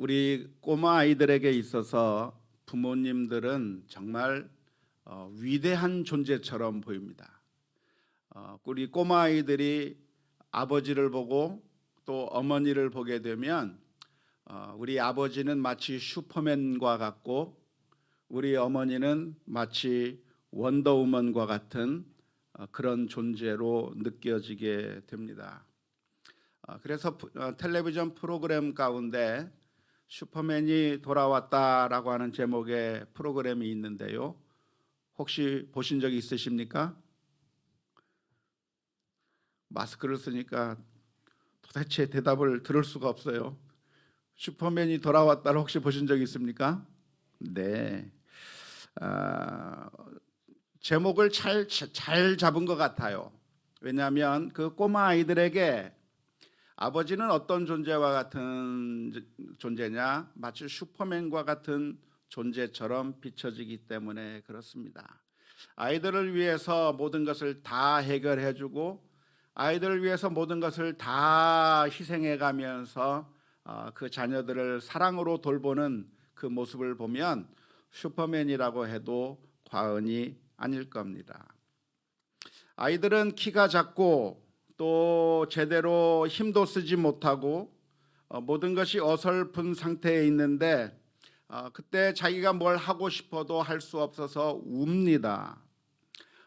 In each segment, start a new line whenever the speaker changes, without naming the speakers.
우리 꼬마 아이들에게 있어서 부모님들은 정말 위대한 존재처럼 보입니다. 우리 꼬마 아이들이 아버지를 보고 또 어머니를 보게 되면 우리 아버지는 마치 슈퍼맨과 같고 우리 어머니는 마치 원더우먼과 같은 그런 존재로 느껴지게 됩니다. 그래서 텔레비전 프로그램 가운데 슈퍼맨이 돌아왔다라고 하는 제목의 프로그램이 있는데요. 혹시 보신 적이 있으십니까? 마스크를 쓰니까 도대체 대답을 들을 수가 없어요. 슈퍼맨이 돌아왔다를 혹시 보신 적이 있습니까? 네. 제목을 잘 잡은 것 같아요. 왜냐하면 그 꼬마 아이들에게 아버지는 어떤 존재와 같은 존재냐? 마치 슈퍼맨과 같은 존재처럼 비춰지기 때문에 그렇습니다. 아이들을 위해서 모든 것을 다 해결해주고 아이들을 위해서 모든 것을 다 희생해가면서 그 자녀들을 사랑으로 돌보는 그 모습을 보면 슈퍼맨이라고 해도 과언이 아닐 겁니다. 아이들은 키가 작고 또 제대로 힘도 쓰지 못하고 모든 것이 어설픈 상태에 있는데 그때 자기가 뭘 하고 싶어도 할 수 없어서 웁니다.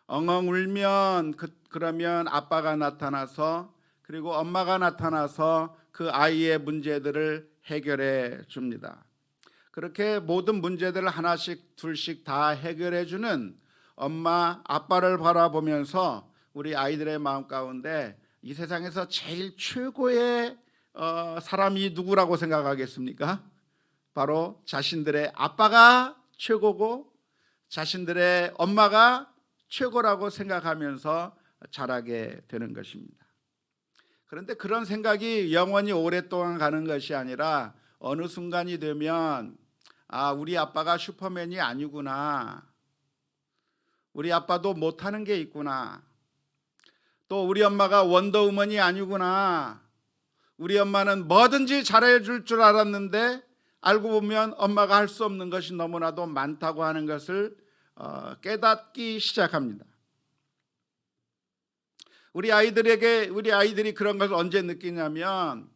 엉엉 울면 그러면 아빠가 나타나서 그리고 엄마가 나타나서 그 아이의 문제들을 해결해 줍니다. 그렇게 모든 문제들을 하나씩 둘씩 다 해결해 주는 엄마 아빠를 바라보면서 우리 아이들의 마음 가운데 이 세상에서 제일 최고의 사람이 누구라고 생각하겠습니까? 바로 자신들의 아빠가 최고고 자신들의 엄마가 최고라고 생각하면서 자라게 되는 것입니다. 그런데 그런 생각이 영원히 오랫동안 가는 것이 아니라 어느 순간이 되면 우리 아빠가 슈퍼맨이 아니구나. 우리 아빠도 못하는 게 있구나. 또 우리 엄마가 원더우먼이 아니구나. 우리 엄마는 뭐든지 잘해줄 줄 알았는데 알고 보면 엄마가 할 수 없는 것이 너무나도 많다고 하는 것을 깨닫기 시작합니다. 우리 아이들이 그런 것을 언제 느끼냐면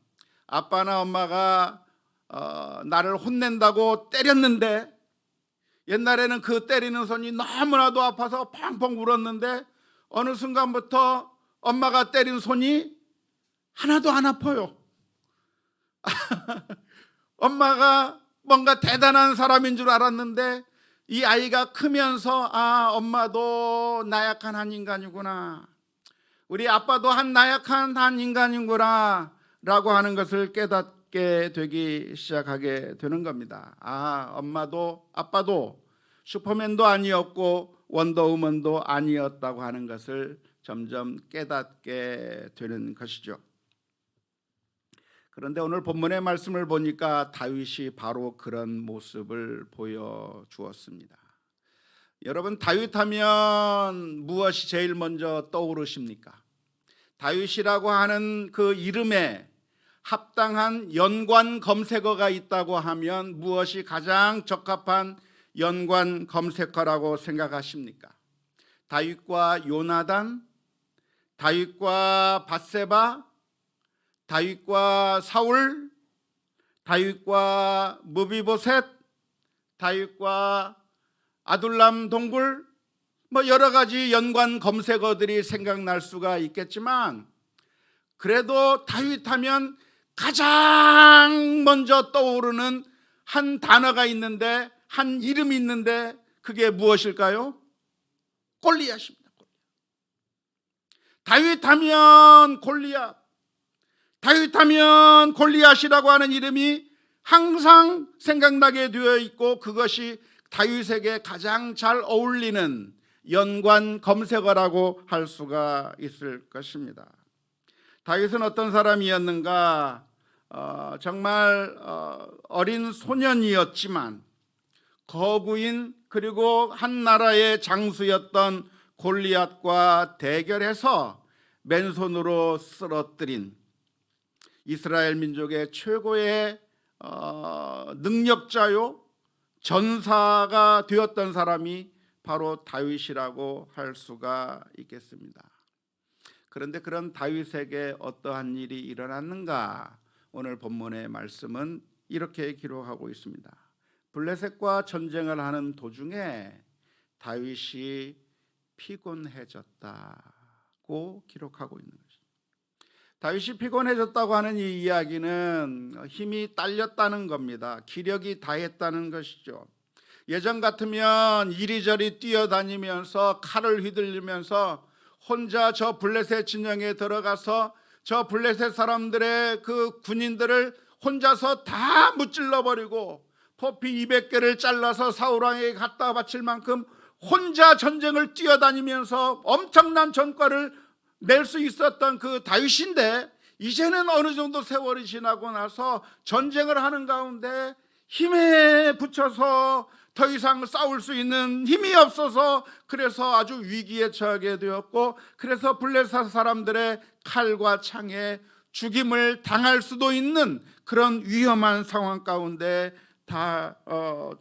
아빠나 엄마가 나를 혼낸다고 때렸는데 옛날에는 그 때리는 손이 너무나도 아파서 펑펑 울었는데 어느 순간부터 엄마가 때린 손이 하나도 안 아파요. 엄마가 뭔가 대단한 사람인 줄 알았는데 이 아이가 크면서 엄마도 나약한 한 인간이구나. 우리 아빠도 나약한 한 인간이구나 라고 하는 것을 깨닫게 되기 시작하게 되는 겁니다. 엄마도 아빠도 슈퍼맨도 아니었고 원더우먼도 아니었다고 하는 것을 점점 깨닫게 되는 것이죠. 그런데 오늘 본문의 말씀을 보니까 다윗이 바로 그런 모습을 보여주었습니다. 여러분, 다윗하면 무엇이 제일 먼저 떠오르십니까? 다윗이라고 하는 그 이름에 합당한 연관 검색어가 있다고 하면 무엇이 가장 적합한 연관 검색어라고 생각하십니까? 다윗과 요나단, 다윗과 밧세바, 다윗과 사울, 다윗과 무비보셋, 다윗과 아둘람 동굴, 여러 가지 연관 검색어들이 생각날 수가 있겠지만 그래도 다윗하면 가장 먼저 떠오르는 한 단어가 있는데 한 이름이 있는데 그게 무엇일까요? 골리앗입니다. 다윗하면 골리앗, 다윗하면 골리앗이라고 하는 이름이 항상 생각나게 되어 있고 그것이 다윗에게 가장 잘 어울리는 연관 검색어라고 할 수가 있을 것입니다. 다윗은 어떤 사람이었는가? 정말 어린 소년이었지만 거구인 그리고 한 나라의 장수였던 골리앗과 대결해서 맨손으로 쓰러뜨린 이스라엘 민족의 최고의 능력자요 전사가 되었던 사람이 바로 다윗이라고 할 수가 있겠습니다. 그런데 그런 다윗에게 어떠한 일이 일어났는가? 오늘 본문의 말씀은 이렇게 기록하고 있습니다. 블레셋과 전쟁을 하는 도중에 다윗이 피곤해졌다고 기록하고 있는 것입니다. 다윗이 피곤해졌다고 하는 이 이야기는 힘이 딸렸다는 겁니다. 기력이 다했다는 것이죠. 예전 같으면 이리저리 뛰어다니면서 칼을 휘둘리면서 혼자 저 블레셋 진영에 들어가서 저 블레셋 사람들의 그 군인들을 혼자서 다 무찔러 버리고 포피 200개를 잘라서 사울 왕에게 갖다 바칠 만큼 혼자 전쟁을 뛰어다니면서 엄청난 전과를 낼 수 있었던 그 다윗인데, 이제는 어느 정도 세월이 지나고 나서 전쟁을 하는 가운데 힘에 부쳐서 더 이상 싸울 수 있는 힘이 없어서 그래서 아주 위기에 처하게 되었고, 그래서 블레셋 사람들의 칼과 창에 죽임을 당할 수도 있는 그런 위험한 상황 가운데 다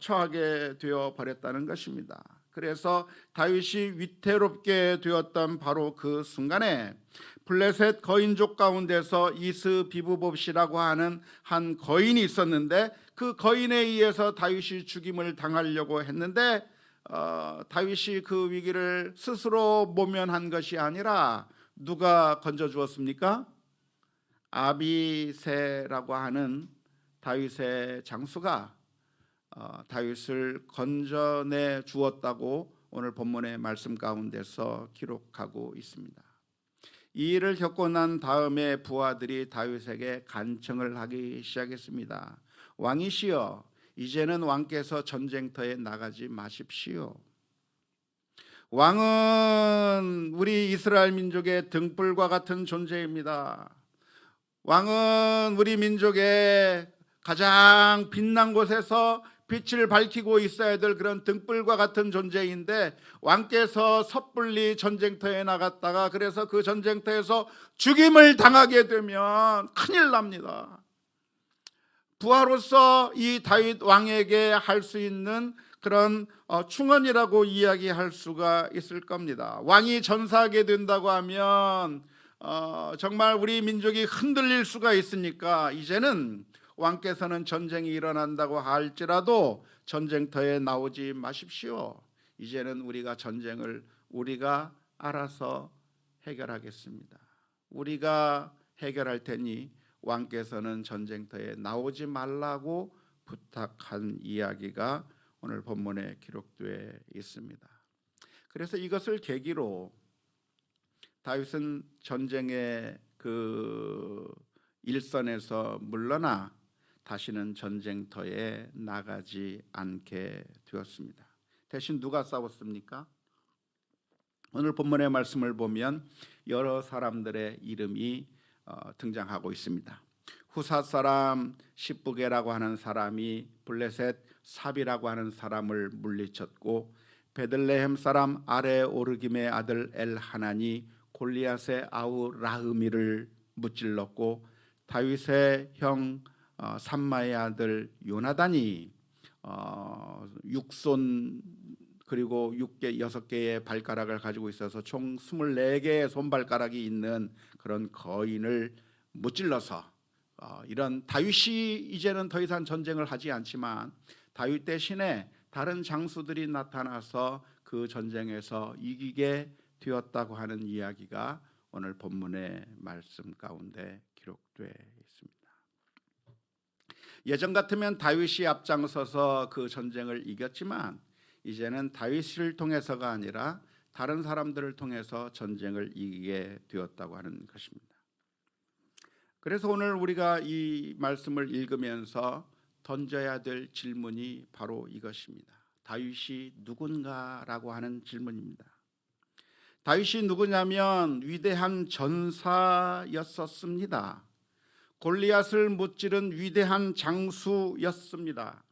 처하게 되어 버렸다는 것입니다. 그래서 다윗이 위태롭게 되었던 바로 그 순간에 블레셋 거인족 가운데서 이스비브봇이라고 하는 한 거인이 있었는데, 그 거인에 의해서 다윗이 죽임을 당하려고 했는데 다윗이 그 위기를 스스로 모면한 것이 아니라 누가 건져주었습니까? 아비새라고 하는 다윗의 장수가 다윗을 건져내 주었다고 오늘 본문의 말씀 가운데서 기록하고 있습니다. 이 일을 겪고 난 다음에 부하들이 다윗에게 간청을 하기 시작했습니다. 왕이시여, 이제는 왕께서 전쟁터에 나가지 마십시오. 왕은 우리 이스라엘 민족의 등불과 같은 존재입니다. 왕은 우리 민족의 가장 빛난 곳에서 빛을 밝히고 있어야 될 그런 등불과 같은 존재인데, 왕께서 섣불리 전쟁터에 나갔다가 그래서 그 전쟁터에서 죽임을 당하게 되면 큰일 납니다. 부하로서 이 다윗 왕에게 할 수 있는 그런 충언이라고 이야기할 수가 있을 겁니다. 왕이 전사하게 된다고 하면 정말 우리 민족이 흔들릴 수가 있으니까 이제는 왕께서는 전쟁이 일어난다고 할지라도 전쟁터에 나오지 마십시오. 이제는 우리가 전쟁을 우리가 알아서 해결하겠습니다. 우리가 해결할 테니 왕께서는 전쟁터에 나오지 말라고 부탁한 이야기가 오늘 본문에 기록되어 있습니다. 그래서 이것을 계기로 다윗은 전쟁의 그 일선에서 물러나 다시는 전쟁터에 나가지 않게 되었습니다. 대신 누가 싸웠습니까? 오늘 본문의 말씀을 보면 여러 사람들의 이름이 등장하고 있습니다. 후사 사람 십부게라고 하는 사람이 블레셋 삽이라고 하는 사람을 물리쳤고, 베들레헴 사람 아레 오르김의 아들 엘하나니 골리앗의 아우 라흐미를 무찔렀고, 다윗의 형 삼마의 아들 요나단이 육손 그리고 6개의 발가락을 가지고 있어서 총 24개의 손발가락이 있는 그런 거인을 무찔러서 이런 다윗이 이제는 더 이상 전쟁을 하지 않지만 다윗 대신에 다른 장수들이 나타나서 그 전쟁에서 이기게 되었다고 하는 이야기가 오늘 본문의 말씀 가운데 기록되어 있습니다. 예전 같으면 다윗이 앞장서서 그 전쟁을 이겼지만 이제는 다윗을 통해서가 아니라 다른 사람들을 통해서 전쟁을 이기게 되었다고 하는 것입니다. 그래서 오늘 우리가 이 말씀을 읽으면서 던져야 될 질문이 바로 이것입니다. 다윗이 누군가라고 하는 질문입니다. 다윗이 누구냐면 위대한 전사였었습니다. 골리앗을 무찌른 위대한 장수였습니다.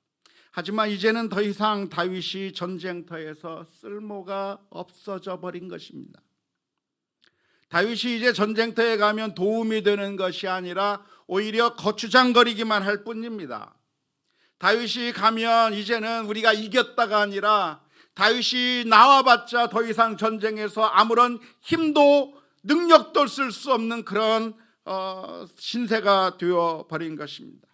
하지만 이제는 더 이상 다윗이 전쟁터에서 쓸모가 없어져 버린 것입니다. 다윗이 이제 전쟁터에 가면 도움이 되는 것이 아니라 오히려 거추장거리기만 할 뿐입니다. 다윗이 가면 이제는 우리가 이겼다가 아니라 다윗이 나와봤자 더 이상 전쟁에서 아무런 힘도 능력도 쓸 수 없는 그런 신세가 되어버린 것입니다.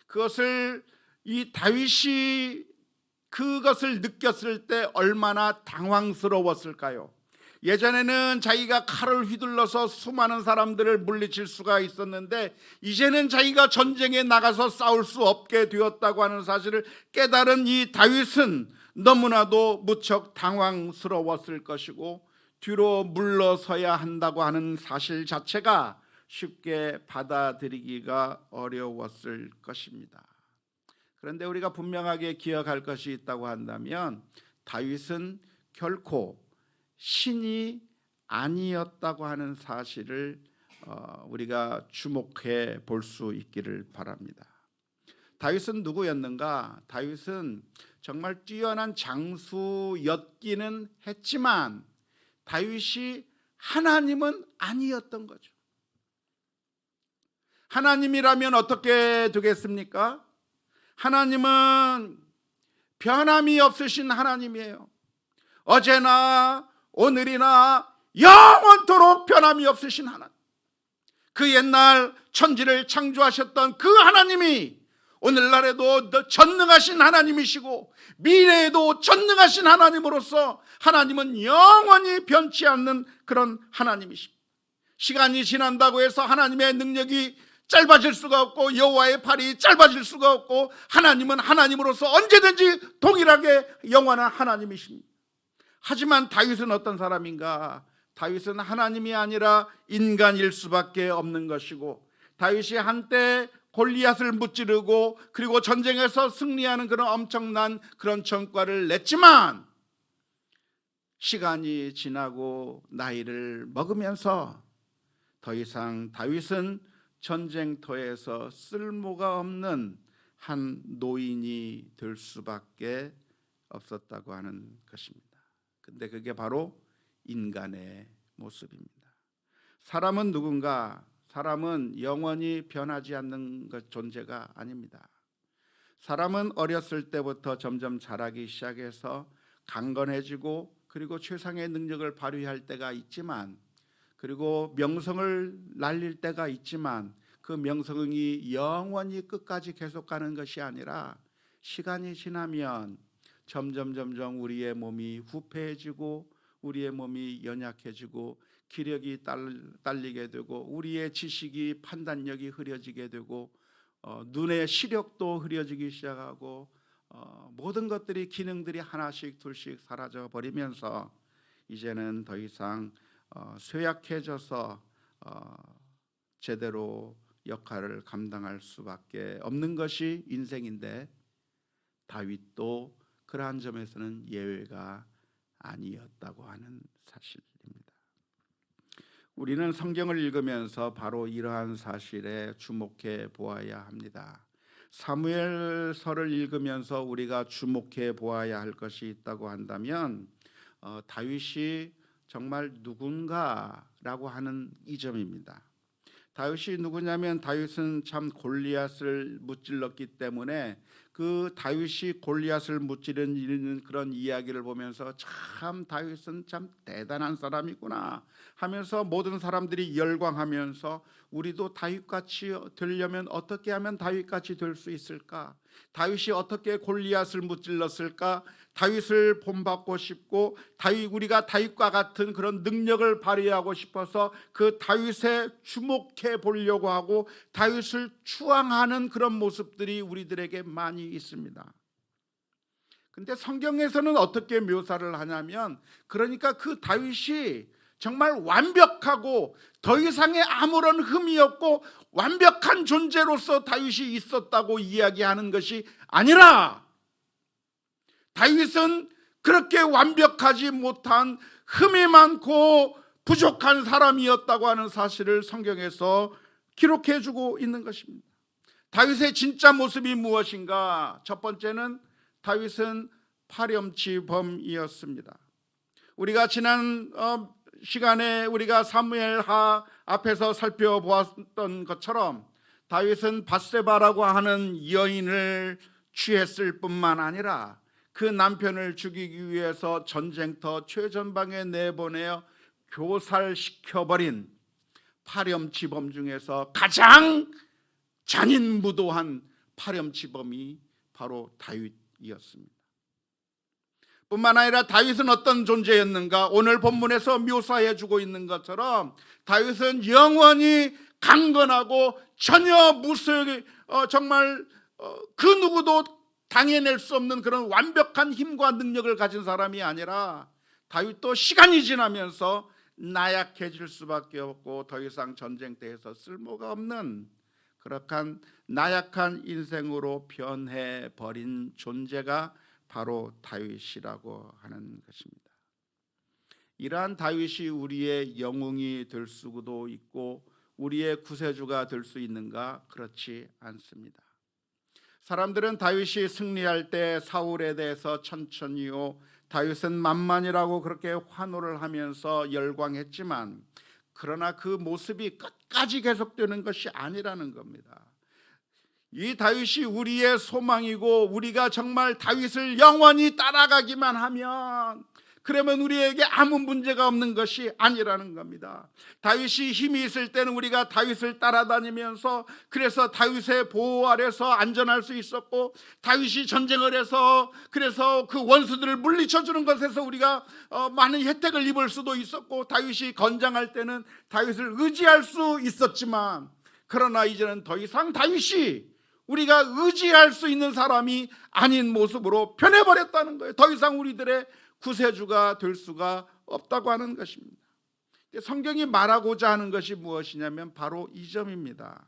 그것을 이 다윗이 그것을 느꼈을 때 얼마나 당황스러웠을까요? 예전에는 자기가 칼을 휘둘러서 수많은 사람들을 물리칠 수가 있었는데 이제는 자기가 전쟁에 나가서 싸울 수 없게 되었다고 하는 사실을 깨달은 이 다윗은 너무나도 무척 당황스러웠을 것이고 뒤로 물러서야 한다고 하는 사실 자체가 쉽게 받아들이기가 어려웠을 것입니다. 그런데 우리가 분명하게 기억할 것이 있다고 한다면 다윗은 결코 신이 아니었다고 하는 사실을 우리가 주목해 볼 수 있기를 바랍니다. 다윗은 누구였는가? 다윗은 정말 뛰어난 장수였기는 했지만 다윗이 하나님은 아니었던 거죠. 하나님이라면 어떻게 되겠습니까? 하나님은 변함이 없으신 하나님이에요. 어제나 오늘이나 영원토록 변함이 없으신 하나님, 그 옛날 천지를 창조하셨던 그 하나님이 오늘날에도 전능하신 하나님이시고 미래에도 전능하신 하나님으로서 하나님은 영원히 변치 않는 그런 하나님이십니다. 시간이 지난다고 해서 하나님의 능력이 짧아질 수가 없고 여호와의 팔이 짧아질 수가 없고 하나님은 하나님으로서 언제든지 동일하게 영원한 하나님이십니다. 하지만 다윗은 어떤 사람인가? 다윗은 하나님이 아니라 인간일 수밖에 없는 것이고 다윗이 한때 골리앗을 무찌르고 그리고 전쟁에서 승리하는 그런 엄청난 그런 전과를 냈지만 시간이 지나고 나이를 먹으면서 더 이상 다윗은 전쟁터에서 쓸모가 없는 한 노인이 될 수밖에 없었다고 하는 것입니다. 근데 그게 바로 인간의 모습입니다. 사람은 누군가? 사람은 영원히 변하지 않는 존재가 아닙니다. 사람은 어렸을 때부터 점점 자라기 시작해서 강건해지고 그리고 최상의 능력을 발휘할 때가 있지만 그리고 명성을 날릴 때가 있지만 그 명성이 영원히 끝까지 계속 가는 것이 아니라 시간이 지나면 점점 우리의 몸이 후패해지고 우리의 몸이 연약해지고 기력이 딸리게 되고 우리의 지식이 판단력이 흐려지게 되고 눈의 시력도 흐려지기 시작하고 모든 것들이 기능들이 하나씩 둘씩 사라져 버리면서 이제는 더 이상 쇠약해져서 제대로 역할을 감당할 수밖에 없는 것이 인생인데 다윗도 그러한 점에서는 예외가 아니었다고 하는 사실입니다. 우리는 성경을 읽으면서 바로 이러한 사실에 주목해 보아야 합니다. 사무엘서를 읽으면서 우리가 주목해 보아야 할 것이 있다고 한다면 다윗이 정말 누군가라고 하는 이 점입니다. 다윗이 누구냐면 다윗은 참 골리앗을 무찔렀기 때문에 그 다윗이 골리앗을 무찌르는 그런 이야기를 보면서 참 다윗은 참 대단한 사람이구나 하면서 모든 사람들이 열광하면서 우리도 다윗같이 되려면 어떻게 하면 다윗같이 될 수 있을까? 다윗이 어떻게 골리앗을 무찔렀을까? 다윗을 본받고 싶고 우리가 다윗과 같은 그런 능력을 발휘하고 싶어서 그 다윗에 주목해 보려고 하고 다윗을 추앙하는 그런 모습들이 우리들에게 많이 있습니다. 근데 성경에서는 어떻게 묘사를 하냐면 그러니까 그 다윗이 정말 완벽하고 더 이상의 아무런 흠이 없고 완벽한 존재로서 다윗이 있었다고 이야기하는 것이 아니라 다윗은 그렇게 완벽하지 못한 흠이 많고 부족한 사람이었다고 하는 사실을 성경에서 기록해 주고 있는 것입니다. 다윗의 진짜 모습이 무엇인가? 첫 번째는 다윗은 파렴치범이었습니다. 우리가 지난 시간에 우리가 사무엘하 앞에서 살펴보았던 것처럼 다윗은 밧세바라고 하는 여인을 취했을 뿐만 아니라 그 남편을 죽이기 위해서 전쟁터 최전방에 내보내어 교살시켜버린 파렴치범 중에서 가장 잔인무도한 파렴치범이 바로 다윗이었습니다. 뿐만 아니라 다윗은 어떤 존재였는가? 오늘 본문에서 묘사해주고 있는 것처럼 다윗은 영원히 강건하고 전혀 정말 그 누구도 당해낼 수 없는 그런 완벽한 힘과 능력을 가진 사람이 아니라 다윗도 시간이 지나면서 나약해질 수밖에 없고 더 이상 전쟁터에서 쓸모가 없는 그렇게 나약한 인생으로 변해버린 존재가 바로 다윗이라고 하는 것입니다. 이러한 다윗이 우리의 영웅이 될 수도 있고 우리의 구세주가 될 수 있는가? 그렇지 않습니다. 사람들은 다윗이 승리할 때 사울에 대해서 천천히요 다윗은 만만이라고 그렇게 환호를 하면서 열광했지만 그러나 그 모습이 끝까지 계속되는 것이 아니라는 겁니다. 이 다윗이 우리의 소망이고 우리가 정말 다윗을 영원히 따라가기만 하면 그러면 우리에게 아무 문제가 없는 것이 아니라는 겁니다. 다윗이 힘이 있을 때는 우리가 다윗을 따라다니면서 그래서 다윗의 보호 아래서 안전할 수 있었고 다윗이 전쟁을 해서 그래서 그 원수들을 물리쳐주는 것에서 우리가 많은 혜택을 입을 수도 있었고 다윗이 건장할 때는 다윗을 의지할 수 있었지만 그러나 이제는 더 이상 다윗이 우리가 의지할 수 있는 사람이 아닌 모습으로 변해버렸다는 거예요. 더 이상 우리들의 구세주가 될 수가 없다고 하는 것입니다. 성경이 말하고자 하는 것이 무엇이냐면 바로 이 점입니다.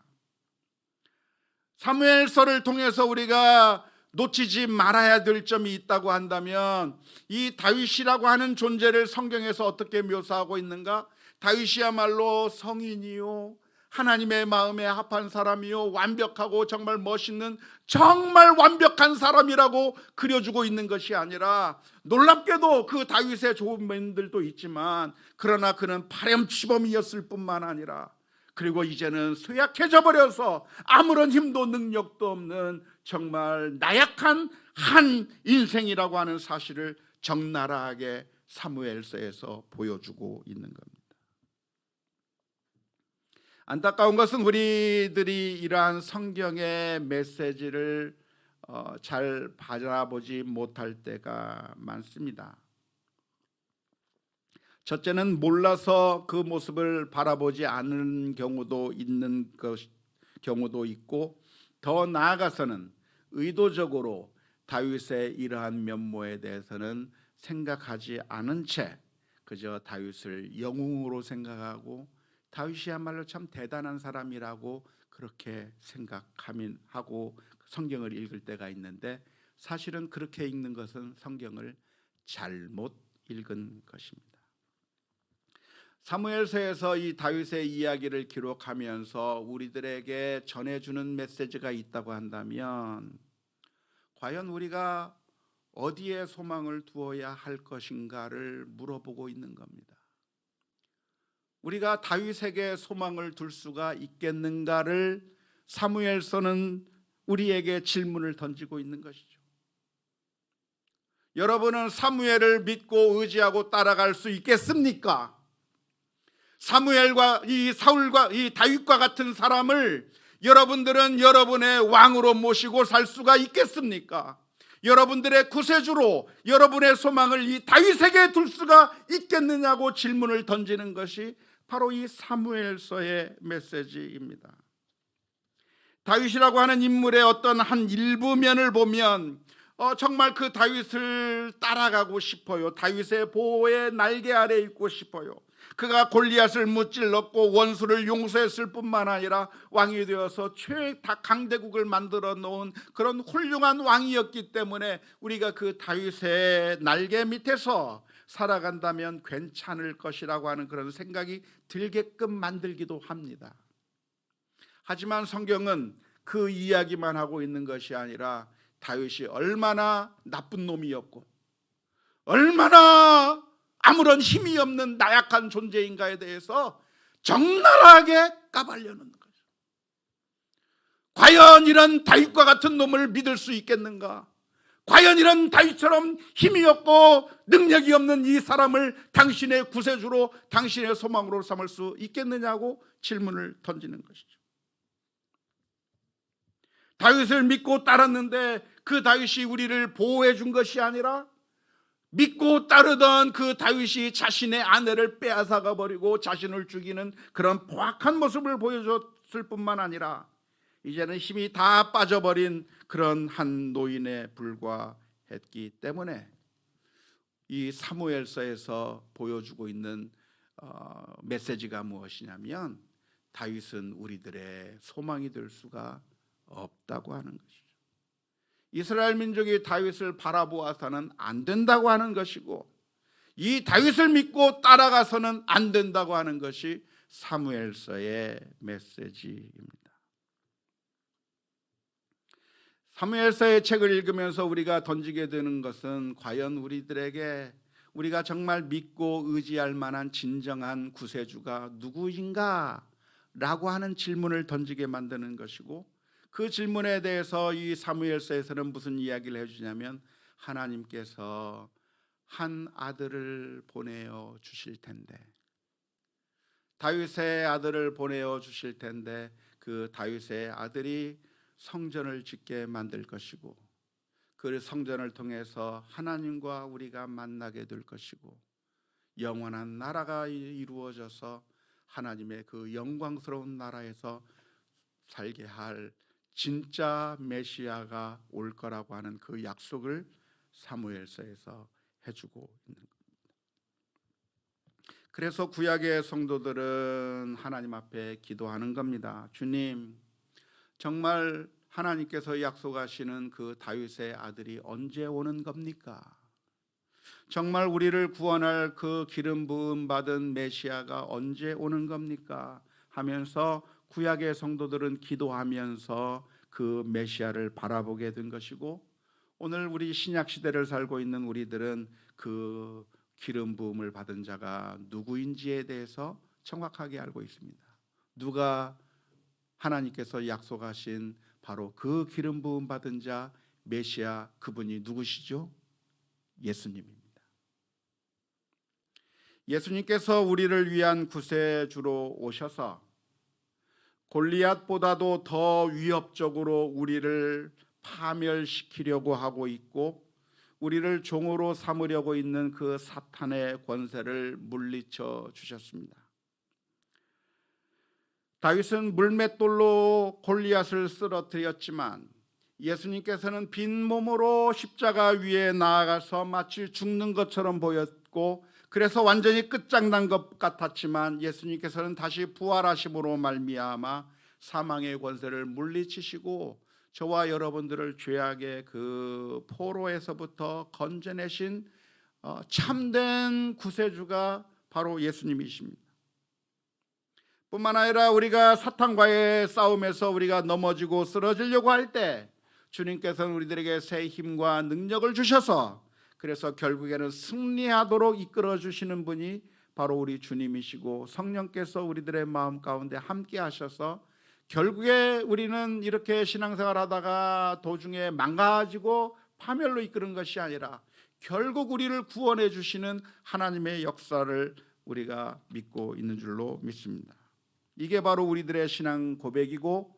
사무엘서를 통해서 우리가 놓치지 말아야 될 점이 있다고 한다면 이 다윗이라고 하는 존재를 성경에서 어떻게 묘사하고 있는가? 다윗이야말로 성인이요 하나님의 마음에 합한 사람이요 완벽하고 정말 멋있는 정말 완벽한 사람이라고 그려주고 있는 것이 아니라 놀랍게도 그 다윗의 좋은 면들도 있지만 그러나 그는 파렴치범이었을 뿐만 아니라 그리고 이제는 쇠약해져 버려서 아무런 힘도 능력도 없는 정말 나약한 한 인생이라고 하는 사실을 적나라하게 사무엘서에서 보여주고 있는 겁니다. 안타까운 것은 우리들이 이러한 성경의 메시지를 잘 바라보지 못할 때가 많습니다. 첫째는 몰라서 그 모습을 바라보지 않는 경우도 있고 더 나아가서는 의도적으로 다윗의 이러한 면모에 대해서는 생각하지 않은 채 그저 다윗을 영웅으로 생각하고 다윗이야말로 참 대단한 사람이라고 그렇게 생각하고 성경을 읽을 때가 있는데 사실은 그렇게 읽는 것은 성경을 잘못 읽은 것입니다. 사무엘서에서 이 다윗의 이야기를 기록하면서 우리들에게 전해주는 메시지가 있다고 한다면 과연 우리가 어디에 소망을 두어야 할 것인가를 물어보고 있는 겁니다. 우리가 다윗에게 소망을 둘 수가 있겠는가를 사무엘서는 우리에게 질문을 던지고 있는 것이죠. 여러분은 사무엘을 믿고 의지하고 따라갈 수 있겠습니까? 사무엘과 이 사울과 이 다윗과 같은 사람을 여러분들은 여러분의 왕으로 모시고 살 수가 있겠습니까? 여러분들의 구세주로 여러분의 소망을 이 다윗에게 둘 수가 있겠느냐고 질문을 던지는 것이 바로 이 사무엘서의 메시지입니다. 다윗이라고 하는 인물의 어떤 한 일부 면을 보면 정말 그 다윗을 따라가고 싶어요. 다윗의 보호의 날개 아래 있고 싶어요. 그가 골리앗을 무찔렀고 원수를 용서했을 뿐만 아니라 왕이 되어서 최다 강대국을 만들어 놓은 그런 훌륭한 왕이었기 때문에 우리가 그 다윗의 날개 밑에서 살아간다면 괜찮을 것이라고 하는 그런 생각이 들게끔 만들기도 합니다. 하지만 성경은 그 이야기만 하고 있는 것이 아니라 다윗이 얼마나 나쁜 놈이었고 얼마나 아무런 힘이 없는 나약한 존재인가에 대해서 적나라하게 까발려놓는 거죠. 과연 이런 다윗과 같은 놈을 믿을 수 있겠는가? 과연 이런 다윗처럼 힘이 없고 능력이 없는 이 사람을 당신의 구세주로, 당신의 소망으로 삼을 수 있겠느냐고 질문을 던지는 것이죠. 다윗을 믿고 따랐는데 그 다윗이 우리를 보호해 준 것이 아니라 믿고 따르던 그 다윗이 자신의 아내를 빼앗아가 버리고 자신을 죽이는 그런 포악한 모습을 보여줬을 뿐만 아니라 이제는 힘이 다 빠져버린 그런 한 노인에 불과했기 때문에 이 사무엘서에서 보여주고 있는 메시지가 무엇이냐면 다윗은 우리들의 소망이 될 수가 없다고 하는 것이죠. 이스라엘 민족이 다윗을 바라보아서는 안 된다고 하는 것이고, 이 다윗을 믿고 따라가서는 안 된다고 하는 것이 사무엘서의 메시지입니다. 사무엘서의 책을 읽으면서 우리가 던지게 되는 것은 과연 우리들에게 우리가 정말 믿고 의지할 만한 진정한 구세주가 누구인가? 라고 하는 질문을 던지게 만드는 것이고, 그 질문에 대해서 이 사무엘서에서는 무슨 이야기를 해주냐면 하나님께서 한 아들을 보내어 주실 텐데, 다윗의 아들을 보내어 주실 텐데 그 다윗의 아들이 성전을 짓게 만들 것이고, 그 성전을 통해서 하나님과 우리가 만나게 될 것이고, 영원한 나라가 이루어져서 하나님의 그 영광스러운 나라에서 살게 할 진짜 메시아가 올 거라고 하는 그 약속을 사무엘서에서 해주고 있는 겁니다. 그래서 구약의 성도들은 하나님 앞에 기도하는 겁니다. 주님, 정말 하나님께서 약속하시는 그 다윗의 아들이 언제 오는 겁니까? 정말 우리를 구원할 그 기름 부음 받은 메시아가 언제 오는 겁니까? 하면서 구약의 성도들은 기도하면서 그 메시아를 바라보게 된 것이고, 오늘 우리 신약 시대를 살고 있는 우리들은 그 기름 부음을 받은 자가 누구인지에 대해서 정확하게 알고 있습니다. 누가 하나님께서 약속하신 바로 그 기름 부음 받은 자 메시아, 그분이 누구시죠? 예수님입니다. 예수님께서 우리를 위한 구세주로 오셔서 골리앗보다도 더 위협적으로 우리를 파멸시키려고 하고 있고, 우리를 종으로 삼으려고 있는 그 사탄의 권세를 물리쳐 주셨습니다. 다윗은 물맷돌로 골리앗을 쓰러뜨렸지만 예수님께서는 빈 몸으로 십자가 위에 나아가서 마치 죽는 것처럼 보였고, 그래서 완전히 끝장난 것 같았지만 예수님께서는 다시 부활하심으로 말미암아 사망의 권세를 물리치시고 저와 여러분들을 죄악의 그 포로에서부터 건져내신 참된 구세주가 바로 예수님이십니다. 뿐만 아니라 우리가 사탄과의 싸움에서 우리가 넘어지고 쓰러지려고 할 때 주님께서는 우리들에게 새 힘과 능력을 주셔서, 그래서 결국에는 승리하도록 이끌어 주시는 분이 바로 우리 주님이시고, 성령께서 우리들의 마음 가운데 함께 하셔서 결국에 우리는 이렇게 신앙생활 하다가 도중에 망가지고 파멸로 이끄는 것이 아니라 결국 우리를 구원해 주시는 하나님의 역사를 우리가 믿고 있는 줄로 믿습니다. 이게 바로 우리들의 신앙 고백이고,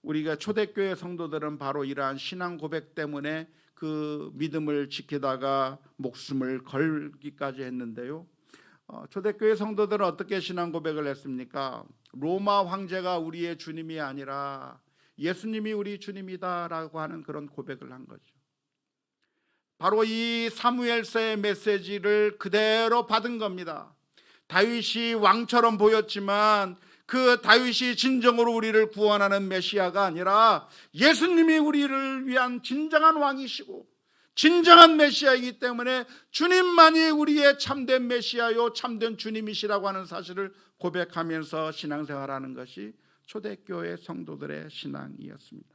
우리가 초대교회 성도들은 바로 이러한 신앙 고백 때문에 그 믿음을 지키다가 목숨을 걸기까지 했는데요. 초대교회 성도들은 어떻게 신앙 고백을 했습니까? 로마 황제가 우리의 주님이 아니라 예수님이 우리 주님이다라고 하는 그런 고백을 한 거죠. 바로 이 사무엘서의 메시지를 그대로 받은 겁니다. 다윗이 왕처럼 보였지만 그 다윗이 진정으로 우리를 구원하는 메시아가 아니라 예수님이 우리를 위한 진정한 왕이시고 진정한 메시아이기 때문에 주님만이 우리의 참된 메시아요 참된 주님이시라고 하는 사실을 고백하면서 신앙생활하는 것이 초대교회 성도들의 신앙이었습니다.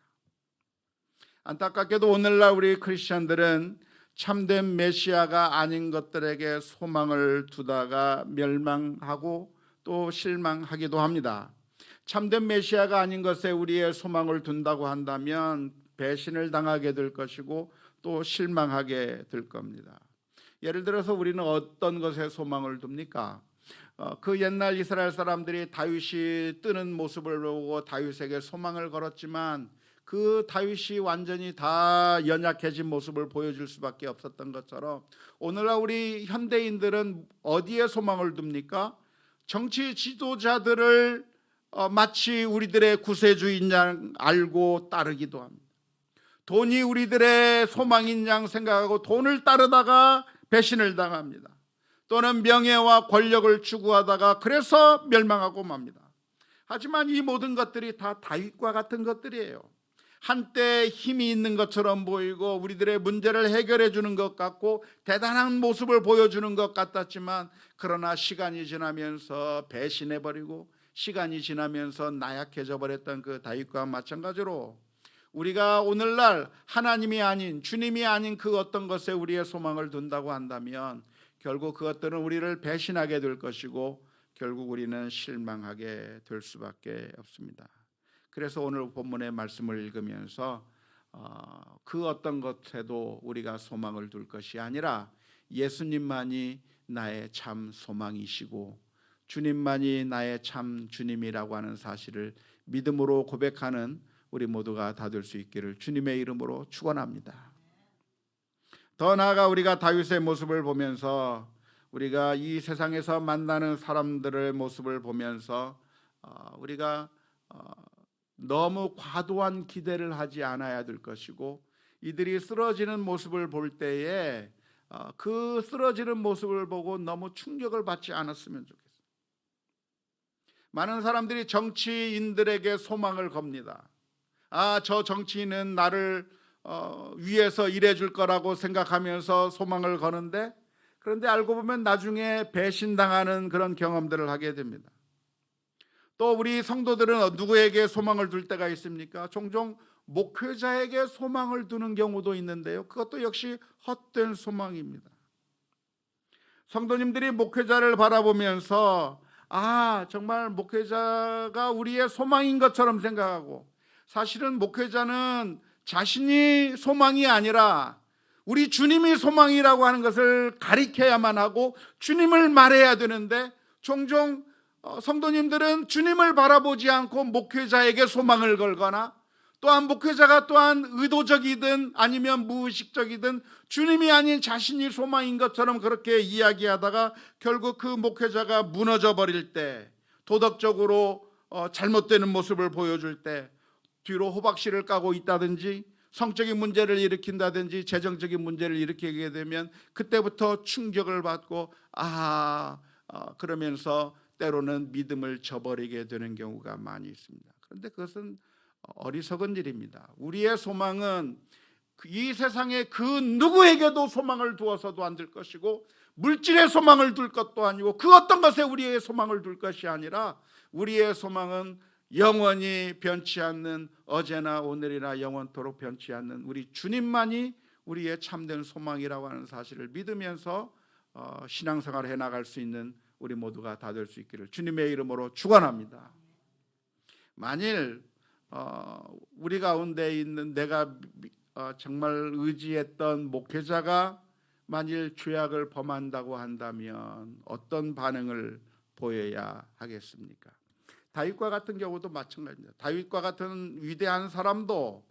안타깝게도 오늘날 우리 크리스천들은 참된 메시아가 아닌 것들에게 소망을 두다가 멸망하고 또 실망하기도 합니다. 참된 메시아가 아닌 것에 우리의 소망을 둔다고 한다면 배신을 당하게 될 것이고 또 실망하게 될 겁니다. 예를 들어서 우리는 어떤 것에 소망을 둡니까? 그 옛날 이스라엘 사람들이 다윗이 뜨는 모습을 보고 다윗에게 소망을 걸었지만 그 다윗이 완전히 다 연약해진 모습을 보여줄 수밖에 없었던 것처럼 오늘날 우리 현대인들은 어디에 소망을 둡니까? 정치 지도자들을 마치 우리들의 구세주인 양 알고 따르기도 합니다. 돈이 우리들의 소망인 양 생각하고 돈을 따르다가 배신을 당합니다. 또는 명예와 권력을 추구하다가 그래서 멸망하고 맙니다. 하지만 이 모든 것들이 다 다윗과 같은 것들이에요. 한때 힘이 있는 것처럼 보이고 우리들의 문제를 해결해 주는 것 같고 대단한 모습을 보여주는 것 같았지만 그러나 시간이 지나면서 배신해버리고 시간이 지나면서 나약해져 버렸던 그 다윗과 마찬가지로 우리가 오늘날 하나님이 아닌 주님이 아닌 그 어떤 것에 우리의 소망을 둔다고 한다면 결국 그것들은 우리를 배신하게 될 것이고 결국 우리는 실망하게 될 수밖에 없습니다. 그래서 오늘 본문의 말씀을 읽으면서 그 어떤 것에도 우리가 소망을 둘 것이 아니라 예수님만이 나의 참 소망이시고 주님만이 나의 참 주님이라고 하는 사실을 믿음으로 고백하는 우리 모두가 다 될 수 있기를 주님의 이름으로 축원합니다. 더 나아가 우리가 다윗의 모습을 보면서 우리가 이 세상에서 만나는 사람들의 모습을 보면서 우리가 너무 과도한 기대를 하지 않아야 될 것이고 이들이 쓰러지는 모습을 볼 때에 그 쓰러지는 모습을 보고 너무 충격을 받지 않았으면 좋겠어요. 많은 사람들이 정치인들에게 소망을 겁니다. 저 정치인은 나를 위해서 일해줄 거라고 생각하면서 소망을 거는데 그런데 알고 보면 나중에 배신당하는 그런 경험들을 하게 됩니다. 또 우리 성도들은 누구에게 소망을 둘 때가 있습니까? 종종 목회자에게 소망을 두는 경우도 있는데요. 그것도 역시 헛된 소망입니다. 성도님들이 목회자를 바라보면서 정말 목회자가 우리의 소망인 것처럼 생각하고 사실은 목회자는 자신이 소망이 아니라 우리 주님이 소망이라고 하는 것을 가리켜야만 하고 주님을 말해야 되는데 종종 성도님들은 주님을 바라보지 않고 목회자에게 소망을 걸거나 또한 목회자가 또한 의도적이든 아니면 무의식적이든 주님이 아닌 자신이 소망인 것처럼 그렇게 이야기하다가 결국 그 목회자가 무너져 버릴 때 도덕적으로 잘못되는 모습을 보여줄 때 뒤로 호박씨를 까고 있다든지 성적인 문제를 일으킨다든지 재정적인 문제를 일으키게 되면 그때부터 충격을 받고 그러면서 때로는 믿음을 저버리게 되는 경우가 많이 있습니다. 그런데 그것은 어리석은 일입니다. 우리의 소망은 이 세상에 그 누구에게도 소망을 두어서도 안 될 것이고 물질의 소망을 둘 것도 아니고 그 어떤 것에 우리의 소망을 둘 것이 아니라 우리의 소망은 영원히 변치 않는 어제나 오늘이나 영원토록 변치 않는 우리 주님만이 우리의 참된 소망이라고 하는 사실을 믿으면서 신앙생활을 해나갈 수 있는 우리 모두가 다 될 수 있기를 주님의 이름으로 축원합니다. 만일 우리 가운데 있는 내가 정말 의지했던 목회자가 만일 죄악을 범한다고 한다면 어떤 반응을 보여야 하겠습니까? 다윗과 같은 경우도 마찬가지입니다. 다윗과 같은 위대한 사람도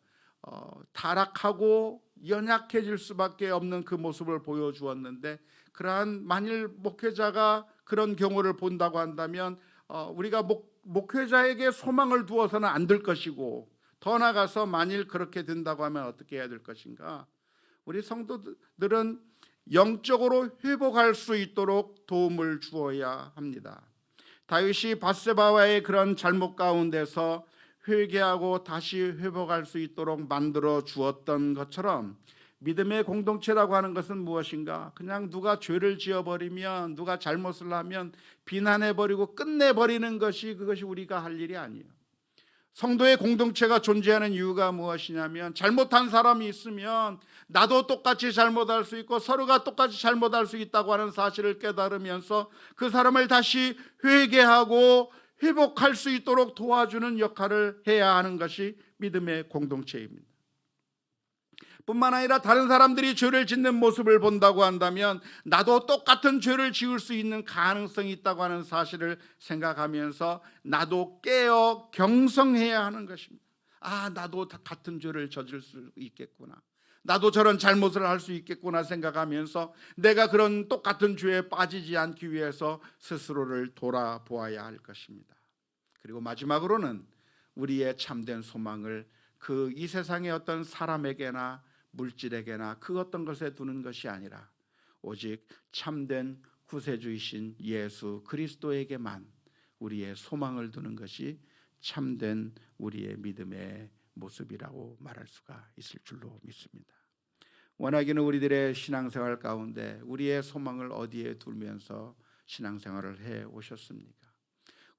타락하고 연약해질 수밖에 없는 그 모습을 보여주었는데 그러한 만일 목회자가 그런 경우를 본다고 한다면 우리가 목회자에게 소망을 두어서는 안 될 것이고 더 나아가서 만일 그렇게 된다고 하면 어떻게 해야 될 것인가? 우리 성도들은 영적으로 회복할 수 있도록 도움을 주어야 합니다. 다윗이 밧세바와의 그런 잘못 가운데서 회개하고 다시 회복할 수 있도록 만들어 주었던 것처럼 믿음의 공동체라고 하는 것은 무엇인가? 그냥 누가 죄를 지어버리면 누가 잘못을 하면 비난해버리고 끝내버리는 것이 그것이 우리가 할 일이 아니에요. 성도의 공동체가 존재하는 이유가 무엇이냐면 잘못한 사람이 있으면 나도 똑같이 잘못할 수 있고 서로가 똑같이 잘못할 수 있다고 하는 사실을 깨달으면서 그 사람을 다시 회개하고 회복할 수 있도록 도와주는 역할을 해야 하는 것이 믿음의 공동체입니다. 뿐만 아니라 다른 사람들이 죄를 짓는 모습을 본다고 한다면 나도 똑같은 죄를 지을 수 있는 가능성이 있다고 하는 사실을 생각하면서 나도 깨어 경성해야 하는 것입니다. 나도 같은 죄를 저질 수 있겠구나, 나도 저런 잘못을 할 수 있겠구나 생각하면서 내가 그런 똑같은 죄에 빠지지 않기 위해서 스스로를 돌아보아야 할 것입니다. 그리고 마지막으로는 우리의 참된 소망을 이 세상의 어떤 사람에게나 물질에게나 그 어떤 것에 두는 것이 아니라 오직 참된 구세주이신 예수 그리스도에게만 우리의 소망을 두는 것이 참된 우리의 믿음의 모습이라고 말할 수가 있을 줄로 믿습니다. 원하기는 우리들의 신앙생활 가운데 우리의 소망을 어디에 두면서 신앙생활을 해 오셨습니까?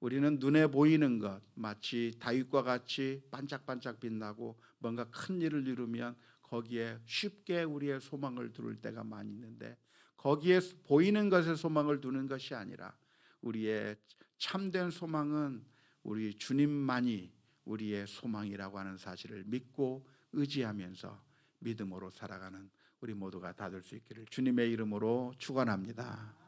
우리는 눈에 보이는 것, 마치 다윗과 같이 반짝반짝 빛나고 뭔가 큰 일을 이루면 거기에 쉽게 우리의 소망을 두를 때가 많이 있는데, 거기에 보이는 것에 소망을 두는 것이 아니라 우리의 참된 소망은 우리 주님만이 우리의 소망이라고 하는 사실을 믿고 의지하면서 믿음으로 살아가는 우리 모두가 다 될 수 있기를 주님의 이름으로 축원합니다.